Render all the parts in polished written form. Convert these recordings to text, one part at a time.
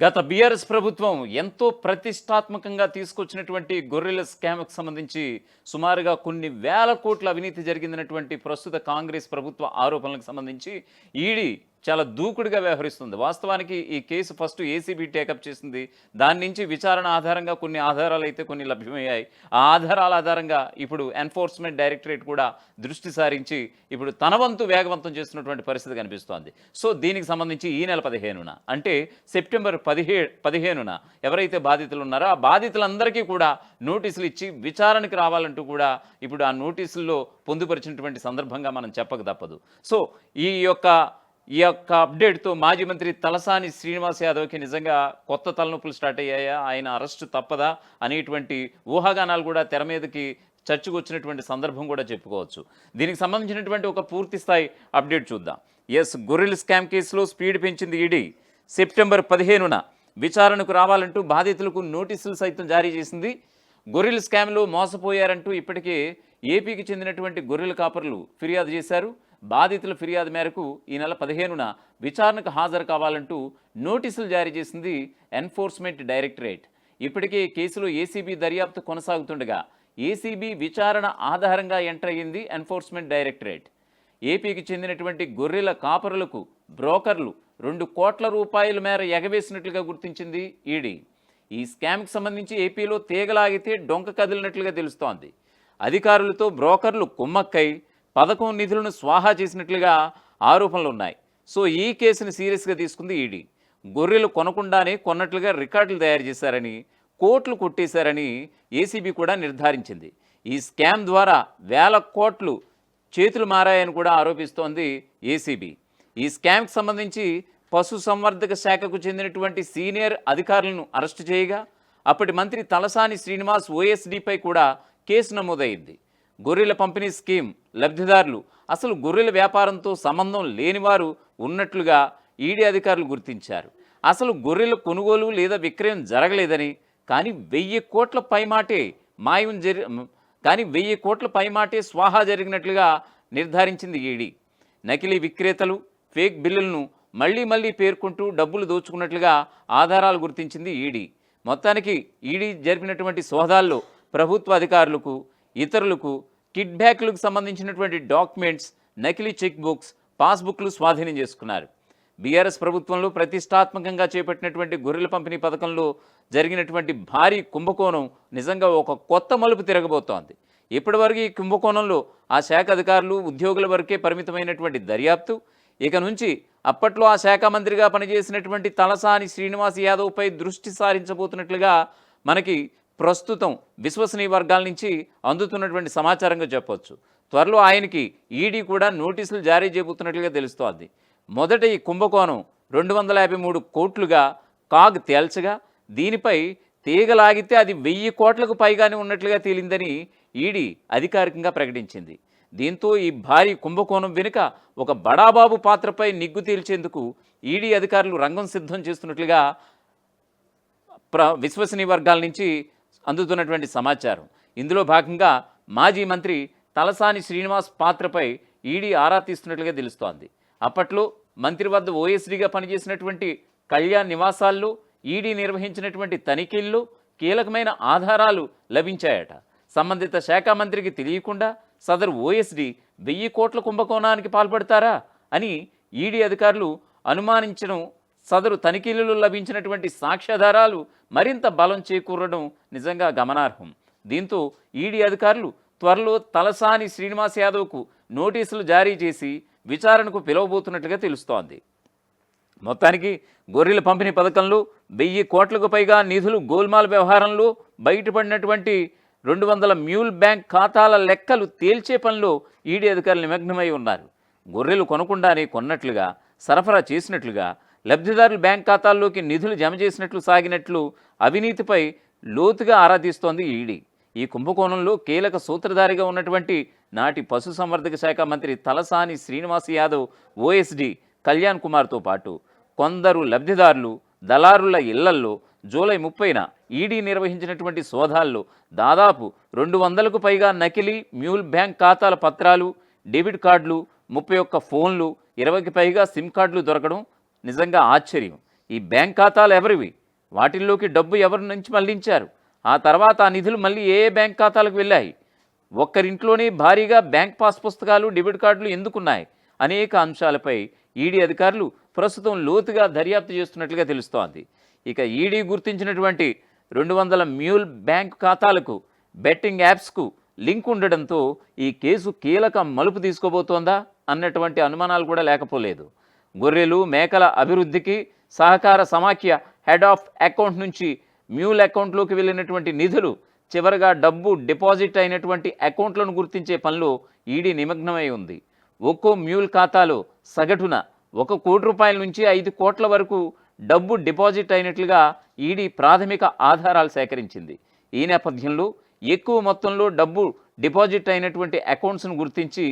గత బీఆర్ఎస్ ప్రభుత్వం ఎంతో ప్రతిష్టాత్మకంగా తీసుకొచ్చినటువంటి గొర్రెల స్కామ్కు సంబంధించి సుమారుగా కొన్ని వేల కోట్ల అవినీతి జరిగిందన్నటువంటి ప్రస్తుత కాంగ్రెస్ ప్రభుత్వ ఆరోపణలకు సంబంధించి ఈడీ చాలా దూకుడుగా వ్యవహరిస్తుంది. వాస్తవానికి ఈ కేసు ఫస్ట్ ఏసీబీ టేకప్ చేసింది. దాని నుంచి విచారణ ఆధారంగా కొన్ని ఆధారాలు అయితే కొన్ని లభ్యమయ్యాయి. ఆ ఆధారాల ఆధారంగా ఇప్పుడు ఎన్ఫోర్స్మెంట్ డైరెక్టరేట్ కూడా దృష్టి సారించి ఇప్పుడు తన వంతు వేగవంతం చేస్తున్నటువంటి పరిస్థితి కనిపిస్తోంది. సో దీనికి సంబంధించి ఈ నెల 15న అంటే సెప్టెంబర్ 15న ఎవరైతే బాధితులు ఉన్నారో ఆ బాధితులందరికీ కూడా నోటీసులు ఇచ్చి విచారణకు రావాలంటూ కూడా ఇప్పుడు ఆ నోటీసుల్లో పొందుపరిచినటువంటి సందర్భంగా మనం చెప్పక తప్పదు. సో ఈ యొక్క అప్డేట్తో మాజీ మంత్రి తలసాని శ్రీనివాస్ యాదవ్కి నిజంగా కొత్త తలనొప్పులు స్టార్ట్ అయ్యాయా, ఆయన అరెస్టు తప్పదా అనేటువంటి ఊహాగానాలు కూడా తెర మీదకి చర్చకు వచ్చినటువంటి సందర్భం కూడా చెప్పుకోవచ్చు. దీనికి సంబంధించినటువంటి ఒక పూర్తి స్థాయి అప్డేట్ చూద్దాం. గొర్రెల స్కామ్ కేసులో స్పీడ్ పెంచింది ఈడీ. సెప్టెంబర్ 15న విచారణకు రావాలంటూ బాధితులకు నోటీసులు సైతం జారీ చేసింది. గొర్రెల స్కామ్లో మోసపోయారంటూ ఇప్పటికే ఏపీకి చెందినటువంటి గొర్రెల కాపరులు ఫిర్యాదు చేశారు. బాధితుల ఫిర్యాదు మేరకు ఈ నెల 15న విచారణకు హాజరు కావాలంటూ నోటీసులు జారీ చేసింది ఎన్ఫోర్స్మెంట్ డైరెక్టరేట్. ఇప్పటికే కేసులో ఏసీబీ దర్యాప్తు కొనసాగుతుండగా ఏసీబీ విచారణ ఆధారంగా ఎంటర్ అయ్యింది ఎన్ఫోర్స్మెంట్ డైరెక్టరేట్. ఏపీకి చెందినటువంటి గొర్రెల కాపరులకు బ్రోకర్లు 2 కోట్ల రూపాయల మేర ఎగవేసినట్లుగా గుర్తించింది ఈడీ. ఈ స్కామ్కి సంబంధించి ఏపీలో తీగలాగితే డొంక కదిలినట్లుగా తెలుస్తోంది. అధికారులతో బ్రోకర్లు కుమ్మక్కై పథకం నిధులను స్వాహా చేసినట్లుగా ఆరోపణలు ఉన్నాయి. సో ఈ కేసును సీరియస్గా తీసుకుంది ఈడీ. గొర్రెలు కొనకుండానే కొన్నట్లుగా రికార్డులు తయారు చేశారని, కోట్లు కొట్టేశారని ఏసీబీ కూడా నిర్ధారించింది. ఈ స్కామ్ ద్వారా వేల కోట్లు చేతులు మారాయని కూడా ఆరోపిస్తోంది ఏసీబీ. ఈ స్కామ్కి సంబంధించి పశుసంవర్ధక శాఖకు చెందినటువంటి సీనియర్ అధికారులను అరెస్టు చేయగా అప్పటి మంత్రి తలసాని శ్రీనివాస్ ఓఎస్డీపై కూడా కేసు నమోదైంది. గొర్రెల పంపిణీ స్కీమ్ లబ్ధిదారులు అసలు గొర్రెల వ్యాపారంతో సంబంధం లేనివారు ఉన్నట్లుగా ఈడీ అధికారులు గుర్తించారు. అసలు గొర్రెల కొనుగోలు లేదా విక్రయం జరగలేదని, కానీ 1000 కోట్ల పైమాటే స్వాహా జరిగినట్లుగా నిర్ధారించింది ఈడీ. నకిలీ విక్రేతలు ఫేక్ బిల్లులను మళ్లీ పేర్కొంటూ డబ్బులు దోచుకున్నట్లుగా ఆధారాలు గుర్తించింది ఈడీ. మొత్తానికి ఈడీ జరిపినటువంటి సోదాల్లో ప్రభుత్వ అధికారులకు, ఇతరులకు కిడ్ బ్యాక్లకు సంబంధించినటువంటి డాక్యుమెంట్స్, నకిలీ చెక్ బుక్స్, పాస్బుక్లు స్వాధీనం చేసుకున్నారు. బీఆర్ఎస్ ప్రభుత్వంలో ప్రతిష్టాత్మకంగా చేపట్టినటువంటి గొర్రెల పంపిణీ పథకంలో జరిగినటువంటి భారీ కుంభకోణం నిజంగా ఒక కొత్త మలుపు తిరగబోతోంది. ఇప్పటివరకు ఈ కుంభకోణంలో ఆ శాఖ అధికారులు, ఉద్యోగుల వరకే పరిమితమైనటువంటి దర్యాప్తు ఇక నుంచి అప్పట్లో ఆ శాఖ మంత్రిగా పనిచేసినటువంటి తలసాని శ్రీనివాస్ యాదవ్పై దృష్టి సారించబోతున్నట్లుగా మనకి ప్రస్తుతం విశ్వసనీయ వర్గాల నుంచి అందుతున్నటువంటి సమాచారంగా చెప్పవచ్చు. త్వరలో ఆయనకి ఈడీ కూడా నోటీసులు జారీ చేయబోతున్నట్లుగా తెలుస్తోంది. మొదట ఈ కుంభకోణం 253 కోట్లుగా కాగ్ తేల్చగా దీనిపై తీగలాగితే అది 1000 కోట్లకు పైగానే ఉన్నట్లుగా తేలిందని ఈడీ అధికారికంగా ప్రకటించింది. దీంతో ఈ భారీ కుంభకోణం వెనుక ఒక బడాబాబు పాత్రపై నిగ్గు తేల్చేందుకు ఈడీ అధికారులు రంగం సిద్ధం చేస్తున్నట్లుగా విశ్వసనీయ వర్గాల నుంచి అందుతున్నటువంటి సమాచారం. ఇందులో భాగంగా మాజీ మంత్రి తలసాని శ్రీనివాస్ పాత్రపై ఈడీ ఆరా తీస్తున్నట్లుగా తెలుస్తోంది. అప్పట్లో మంత్రి వద్ద ఓఎస్డీగా పనిచేసినటువంటి కళ్యాణ్ నివాసాల్లో ఈడీ నిర్వహించినటువంటి తనిఖీల్లో కీలకమైన ఆధారాలు లభించాయట. సంబంధిత శాఖ మంత్రికి తెలియకుండా సదరు ఓఎస్డీ 1000 కోట్ల కుంభకోణానికి పాల్పడతారా అని ఈడీ అధికారులు అనుమానించడం, సదరు తనిఖీలలో లభించినటువంటి సాక్ష్యాధారాలు మరింత బలం చేకూరడం నిజంగా గమనార్హం. దీంతో ఈడీ అధికారులు త్వరలో తలసాని శ్రీనివాస్ యాదవ్కు నోటీసులు జారీ చేసి విచారణకు పిలవబోతున్నట్లుగా తెలుస్తోంది. మొత్తానికి గొర్రెల పంపిణీ పథకంలో 1000 కోట్లకు పైగా నిధులు గోల్మాల్ వ్యవహారంలో బయటపడినటువంటి 200 మ్యూల్ బ్యాంక్ ఖాతాల లెక్కలు తేల్చే పనిలో ఈడీ అధికారులు నిమగ్నమై ఉన్నారు. గొర్రెలు కొనకుండానే కొన్నట్లుగా, సరఫరా చేసినట్లుగా, లబ్ధిదారుల బ్యాంక్ ఖాతాల్లోకి నిధులు జమ చేసినట్లు సాగినట్లు అవినీతిపై లోతుగా ఆరా తీస్తోంది ఈడీ. ఈ కుంభకోణంలో కీలక సూత్రధారిగా ఉన్నటువంటి నాటి పశుసంవర్ధక శాఖ మంత్రి తలసాని శ్రీనివాస్ యాదవ్ ఓఎస్డీ కళ్యాణ్ కుమార్తో పాటు కొందరు లబ్ధిదారులు, దళారుల ఇళ్లల్లో జూలై 30న ఈడీ నిర్వహించినటువంటి సోదాల్లో దాదాపు 200కు పైగా నకిలీ మ్యూల్ బ్యాంక్ ఖాతాల పత్రాలు, డెబిట్ కార్డులు, 31 ఫోన్లు, 20కి పైగా సిమ్ కార్డులు దొరకడం నిజంగా ఆశ్చర్యం. ఈ బ్యాంక్ ఖాతాలు ఎవరివి, వాటిల్లోకి డబ్బు ఎవరి నుంచి మళ్లించారు, ఆ తర్వాత ఆ నిధులు మళ్ళీ ఏ బ్యాంక్ ఖాతాలకు వెళ్ళాయి, ఒక్కరింట్లోనే భారీగా బ్యాంక్ పాస్ పుస్తకాలు డెబిట్ కార్డులు ఎందుకున్నాయి, అనేక అంశాలపై ఈడీ అధికారులు ప్రస్తుతం లోతుగా దర్యాప్తు చేస్తున్నట్లుగా తెలుస్తోంది. ఇక ఈడీ గుర్తించినటువంటి 200 మ్యూల్ బ్యాంక్ ఖాతాలకు బెట్టింగ్ యాప్స్కు లింక్ ఉండడంతో ఈ కేసు కీలక మలుపు తీసుకోబోతోందా అన్నటువంటి అనుమానాలు కూడా లేకపోలేదు. గొర్రెలు మేకల అభివృద్ధికి సహకార సమాఖ్య హెడ్ ఆఫ్ అకౌంట్ నుంచి మ్యూల్ అకౌంట్లోకి వెళ్ళినటువంటి నిధులు చివరగా డబ్బు డిపాజిట్ అయినటువంటి అకౌంట్లను గుర్తించే పనిలో ఈడీ నిమగ్నమై ఉంది. ఒక్కో మ్యూల్ ఖాతాలో సగటున 1 కోటి రూపాయల నుంచి 5 కోట్ల వరకు డబ్బు డిపాజిట్ అయినట్లుగా ఈడీ ప్రాథమిక ఆధారాలు సేకరించింది. ఈ నేపథ్యంలో ఎక్కువ మొత్తంలో డబ్బు డిపాజిట్ అయినటువంటి అకౌంట్స్ను గుర్తించి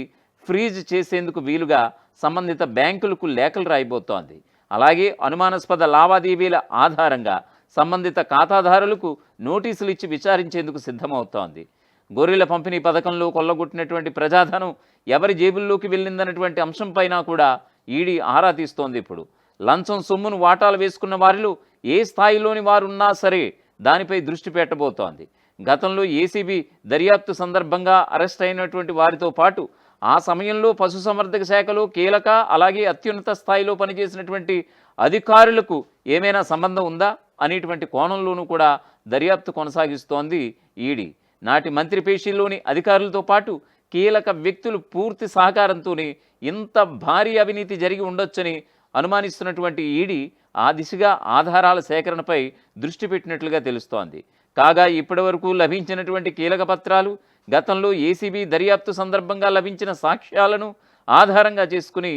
ఫ్రీజ్ చేసేందుకు వీలుగా సంబంధిత బ్యాంకులకు లేఖలు రాయబోతోంది. అలాగే అనుమానాస్పద లావాదేవీల ఆధారంగా సంబంధిత ఖాతాదారులకు నోటీసులు ఇచ్చి విచారించేందుకు సిద్ధమవుతోంది. గొర్రెల పంపిణీ పథకంలో కొల్లగొట్టినటువంటి ప్రజాధనం ఎవరి జేబుల్లోకి వెళ్ళిందన్నటువంటి అంశంపైన కూడా ఈడీ ఆరా తీస్తోంది. ఇప్పుడు లంచం సొమ్మును వాటాలు వేసుకున్న వారిలో ఏ స్థాయిలోని వారున్నా సరే దానిపై దృష్టి పెట్టబోతోంది. గతంలో ఏసీబీ దర్యాప్తు సందర్భంగా అరెస్ట్ అయినటువంటి వారితో పాటు ఆ సమయంలో పశుసంవర్ధక శాఖలో కీలక అలాగే అత్యున్నత స్థాయిలో పనిచేసినటువంటి అధికారులకు ఏమైనా సంబంధం ఉందా అనేటువంటి కోణంలోనూ కూడా దర్యాప్తు కొనసాగిస్తోంది ఈడీ. నాటి మంత్రి పేషీల్లోని అధికారులతో పాటు కీలక వ్యక్తులు పూర్తి సహకారంతోనే ఇంత భారీ అవినీతి జరిగి ఉండొచ్చని అనుమానిస్తున్నటువంటి ఈడీ ఆ దిశగా ఆధారాల సేకరణపై దృష్టి పెట్టినట్లుగా తెలుస్తోంది. కాగా ఇప్పటివరకు లభించినటువంటి కీలక పత్రాలు, గతంలో ఏసీబీ దర్యాప్తు సందర్భంగా లభించిన సాక్ష్యాలను ఆధారంగా చేసుకుని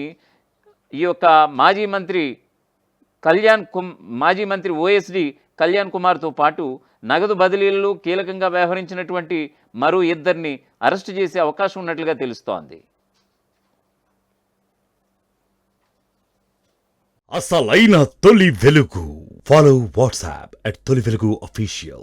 ఈ యొక్క మాజీ మంత్రి ఓఎస్డి కళ్యాణ్ కుమార్తో పాటు నగదు బదిలీలలో కీలకంగా వ్యవహరించినటువంటి మరో 2 అరెస్టు చేసే అవకాశం ఉన్నట్లుగా తెలుస్తోంది. అసలైన తొలి వెలుగు. ఫాలో వాట్సాప్ @తొలి వెలుగు official.